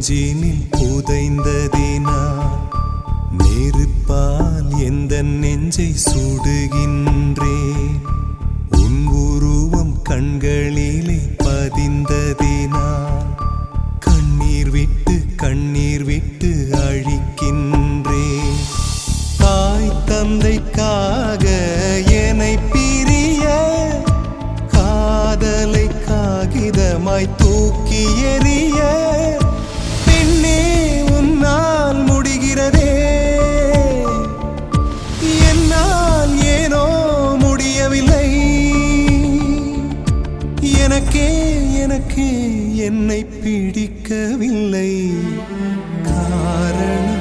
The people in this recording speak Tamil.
நெஞ்சினில் புதைந்ததினா நெருப்பால் எந்த நெஞ்சை சுடுகின்றே உன் உருவம் கண்களிலே பதிந்ததினா கண்ணீர் விட்டு அழிக்கின்றே தாய் தந்தைக்காக என்னை பிரிய காதலை காகிதமாய் தூக்கி எறிய பெண்ணே உன்னால் முடிகிறதே என்னால் ஏனோ முடியவில்லை எனக்கே என்னை பிடிக்கவில்லை காரணம்